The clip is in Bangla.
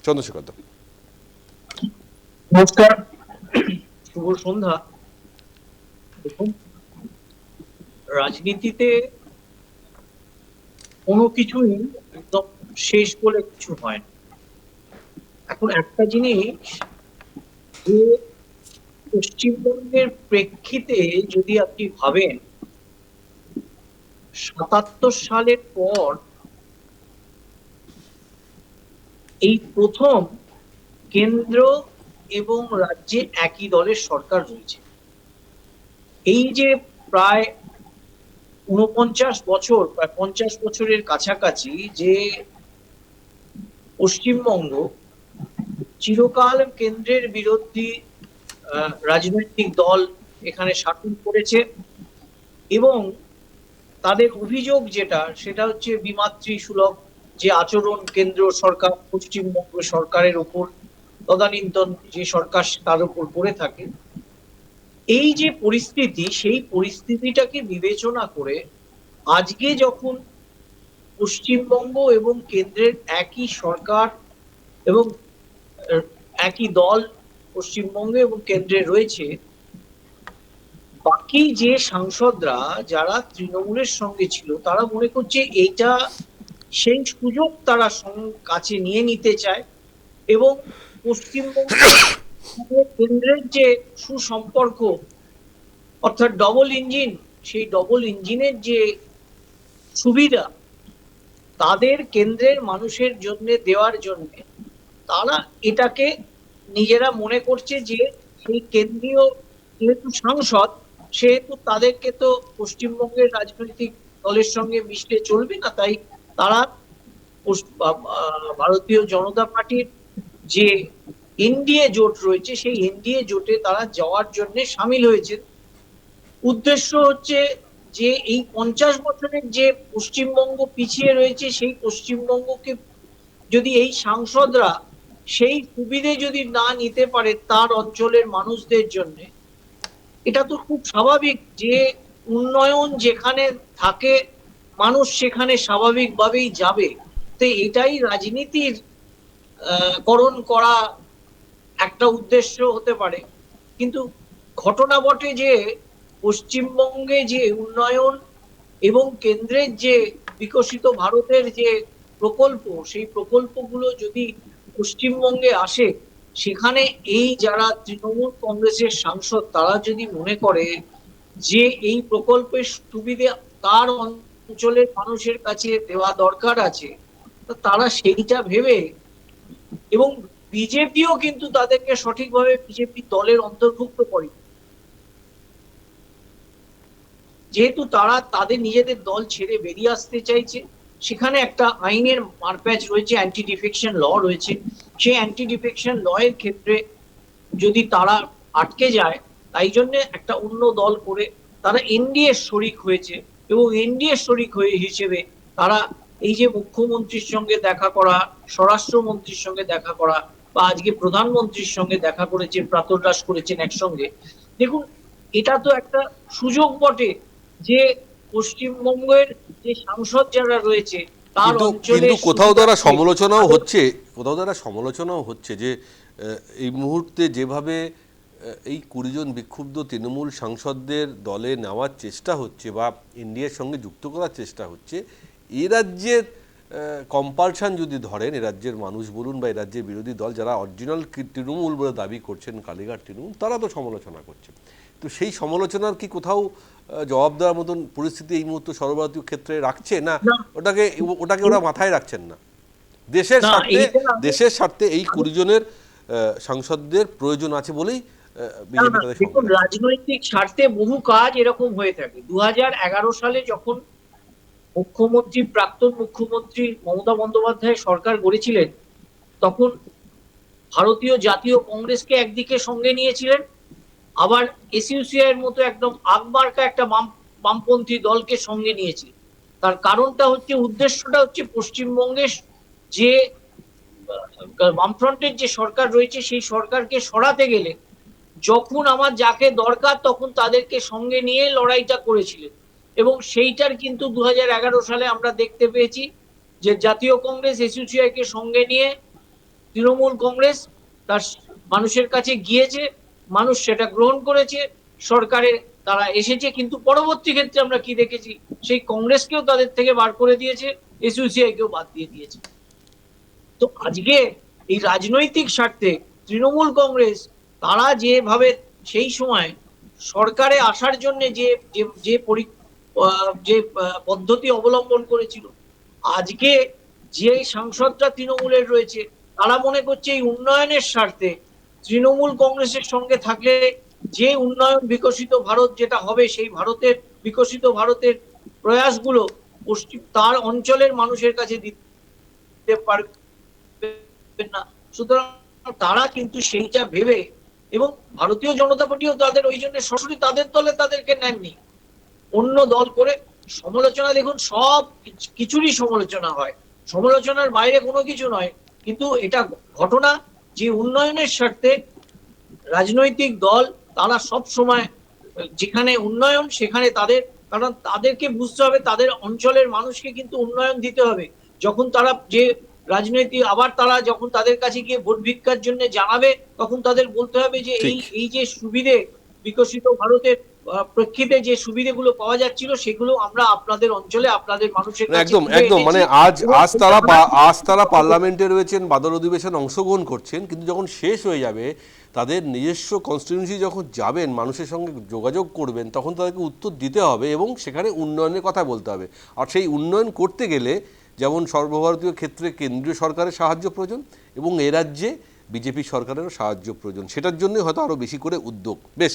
চন্দ্রশেখর দা। নমস্কার, শুভ সন্ধ্যা। দেখুন, রাজনীতিতে কোনো কিছুই একদম শেষ বলে কিছু হয় না। এখন একটা জিনিস, যে পশ্চিমবঙ্গের প্রেক্ষিতে যদি আপনি ভাবেন, ৭৭ সালের পর এই প্রথম কেন্দ্র এবং রাজ্যে একই দলের সরকার রয়েছে। এই যে প্রায় ৪৯ বছর, প্রায় ৫০ বছরের কাছাকাছি যে পশ্চিমবঙ্গ চিরকাল কেন্দ্রের বিরোধী রাজনৈতিক দল এখানে শাসন করেছে, এবং তাদের অভিযোগ সেটা হচ্ছে বিমাতৃ সুলভ যে আচরণ কেন্দ্র সরকার পশ্চিমবঙ্গ সরকারের উপর, তদানীন্তন যে সরকার তার উপর করে থাকে। এই যে পরিস্থিতি, সেই পরিস্থিতিটাকে বিবেচনা করে আজকে যখন পশ্চিমবঙ্গ এবং কেন্দ্রের একই সরকার এবং একই দল পশ্চিমবঙ্গে এবং কেন্দ্রে রয়েছে, বাকি যে সাংসদরা যারা তৃণমূলের সঙ্গে ছিল তারা মনে করছে এইটা সেই সুযোগ তারা কাছে নিয়ে নিতে চায়, এবং পশ্চিমবঙ্গের কেন্দ্রের যে সুসম্পর্ক, অর্থাৎ ডবল ইঞ্জিন, সেই ডবল ইঞ্জিনের যে সুবিধা তাদের কেন্দ্রের মানুষের জন্য দেওয়ার জন্য তারা এটাকে নিজেরা মনে করছে যে সেই কেন্দ্রীয় যেহেতু সাংসদ, সেহেতু তাদেরকে তো পশ্চিমবঙ্গের রাজনৈতিক দলের সঙ্গে মিশতে চলবে না, তাই তারা ভারতীয় জনতা পার্টির যে এনডিএ জোট রয়েছে সেই এনডিএ জোটে তারা যাওয়ার জন্য সামিল হয়েছে। উদ্দেশ্য হচ্ছে যে এই ৫০ বছরের যে পশ্চিমবঙ্গ পিছিয়ে রয়েছে সেই পশ্চিমবঙ্গকে যদি এই সাংসদরা সেই সুবিধে যদি না নিতে পারে তার অঞ্চলের মানুষদের জন্য, এটা তো খুব স্বাভাবিক যে উন্নয়ন যেখানে থাকে মানুষ সেখানে স্বাভাবিকভাবেই যাবে। তো এটাই রাজনীতির করণ করা একটা উদ্দেশ্য হতে পারে। কিন্তু ঘটনা বটে যে পশ্চিমবঙ্গে যে উন্নয়ন এবং কেন্দ্রের যে বিকশিত ভারতের যে প্রকল্প, সেই প্রকল্পগুলো যদি পশ্চিমবঙ্গে আসে, সেখানে এই যারা তৃণমূল কংগ্রেসের সাংসদ তারা যদি মনে করে যে এই প্রকল্পের সুবিধে তার অঞ্চলের মানুষের কাছে দেওয়া দরকার আছে, তো তারা সেইটা ভেবে, এবং বিজেপিও কিন্তু তাদেরকে সঠিকভাবে বিজেপি দলের অন্তর্ভুক্ত করে, যেহেতু তারা তাদের নিজেদের দল ছেড়ে বেরিয়ে আসতে চাইছে। সেখানে একটা আইনের মারপ্যাচ রয়েছে, অ্যান্টি ডিফেকশন ল রয়েছে। সেই অ্যান্টি ডিফেকশন ল এর ক্ষেত্রে যদি তারা আটকে যায়, তাই জন্য একটা অন্য দল করে তারা এনডিএ শরিক হয়েছে, এবং এনডিএ শরিক হয়ে হিসেবে তারা এই যে মুখ্যমন্ত্রীর সঙ্গে দেখা করা, স্বরাষ্ট্রমন্ত্রীর সঙ্গে দেখা করা, বা আজকে প্রধানমন্ত্রীর সঙ্গে দেখা করেছে, প্রাতরাশ করেছেন একসঙ্গে। দেখুন, এটা তো একটা সুযোগ বটে যে পশ্চিমবঙ্গের যে সাংসদ যারা রয়েছে তার কিন্তু অঞ্চলের কিন্তু কোথাও দ্বারা সুবিধার্থে সমালোচনাও হচ্ছে, কোথাও দ্বারা সমালোচনাও হচ্ছে যে এই মুহূর্তে যেভাবে এই ২০ জন বিক্ষুব্ধ তৃণমূল সাংসদদের দলে নেওয়ার চেষ্টা হচ্ছে বা এনডিএর সঙ্গে যুক্ত করার চেষ্টা হচ্ছে, এ রাজ্যের কম্পালশন যদি ধরেন, এ রাজ্যের মানুষ বলুন বা এ রাজ্যের বিরোধী দল যারা অরিজিনাল তৃণমূল বলে দাবি করছেন, কালীঘাট তৃণমূল, তারা তো সমালোচনা করছে। তো সেই সমালোচনার কি কোথাও জবাব দেওয়ার মতন পরিস্থিতি এই মুহূর্তে সর্বভারতীয় ক্ষেত্রে রাখছে, না ওটাকে ওটাকে ওরা মাথায় রাখছেন না? দেশের না স্বার্থে, এইটা দেশের স্বার্থে এই ২০ জনের সাংসদদের প্রয়োজন আছে বলেই বিজেপি তাদের সঙ্গে দেখুন, যাচ্ছে। রাজনৈতিক স্বার্থে বহু কাজ এরকম হয়ে থাকে। ২০১১ সালে যখন প্রাক্তন মুখ্যমন্ত্রী মমতা বন্দ্যোপাধ্যায় সরকার গড়েছিলেন, তখন ভারতীয় জাতীয় কংগ্রেসকে একদিকে সঙ্গে নিয়েছিলেন, আবার এসইউসিআই এর মতো একদম আগমার্কা একটা বামপন্থী দলকে সঙ্গে নিয়েছিলেন। তার কারণটা হচ্ছে, উদ্দেশ্যটা হচ্ছে পশ্চিমবঙ্গের যে বামফ্রন্টের যে সরকার রয়েছে সেই সরকারকে সরাতে গেলে যখন আমার যাকে দরকার তখন তাদেরকে সঙ্গে নিয়ে লড়াইটা করেছিলেন। এবং সেইটার কিন্তু ২০১১ সালে আমরা দেখতে পেয়েছি যে জাতীয় কংগ্রেস এসইউসিআই কে সঙ্গে নিয়ে তৃণমূল কংগ্রেস তার মানুষের কাছে গিয়েছে, মানুষ সেটা গ্রহণ করেছে, সরকারে তারা এসেছে, কিন্তু পরবর্তী ক্ষেত্রে আমরা কি দেখেছি, সেই কংগ্রেসকেও তাদের থেকে বার করে দিয়েছে, এসইউসিআই কেও বাদ দিয়ে দিয়েছে। তো আজকে এই রাজনৈতিক স্বার্থে তৃণমূল কংগ্রেস তারা যেভাবে সেই সময় সরকারে আসার জন্য যে যে যে যে পদ্ধতি অবলম্বন করেছিল, আজকে যে সাংসদরা তৃণমূলের রয়েছে তারা মনে করছে এই উন্নয়নের স্বার্থে তৃণমূল কংগ্রেসের সঙ্গে থাকলে যে উন্নয়ন বিকশিত ভারত যেটা হবে, সেই ভারতের বিকশিত ভারতের প্রয়াসগুলো পশ্চিম তার অঞ্চলের মানুষের কাছে দিতে পারবে না। সুতরাং তারা কিন্তু সেইটা ভেবে, এবং ভারতীয় জনতা পার্টিও তাদের ওই জন্য সরাসরি তাদের দলে তাদেরকে নেননি, অন্য দল করে সমালোচনা। দেখুন, সব কিছুরই সমালোচনা হয়, সমালোচনার বাইরে কোনো কিছু নয়, কিন্তু এটা ঘটনা যে উন্নয়নের স্বার্থে রাজনৈতিক দল তারা সব সময় যেখানে উন্নয়ন সেখানে তাদের, কারণ তাদেরকে বুঝতে হবে তাদের অঞ্চলের মানুষকে কিন্তু উন্নয়ন দিতে হবে। যখন তারা যে রাজনীতি আবার তারা যখন তাদের কাছে গিয়ে ভোট ভিক্ষার জন্য জানাবে, তখন তাদের বলতে হবে যে ঠিক। এই যে সুবিধে বিকশিত ভারতের প্রেক্ষিতে যে সুবিধেগুলো পাওয়া যাচ্ছিল সেগুলো আমরা আপনাদের অঞ্চলে আপনাদের মানুষের কাছে একদম তুলে একদম, এনেছি। মানে আজ এবং আজ তারা আজ তারা পার্লামেন্টে রয়েছেন, বাদল অধিবেশন অংশগ্রহণ করছেন, কিন্তু যখন শেষ হয়ে যাবে তাদের নিজস্ব কনস্টিটিউয়েন্সি যখন যাবেন, মানুষের সঙ্গে যোগাযোগ করবেন, তখন তাদেরকে উত্তর দিতে হবে এবং সেখানে উন্নয়নের কথা বলতে হবে। আর সেই উন্নয়ন করতে গেলে যেমন সর্বভারতীয় ক্ষেত্রে কেন্দ্রীয় সরকারের সাহায্য প্রয়োজন এবং এ রাজ্যে বিজেপি সরকারেরও সাহায্য প্রয়োজন, সেটার জন্যই হয়তো আরও বেশি করে উদ্যোগ। বেশ।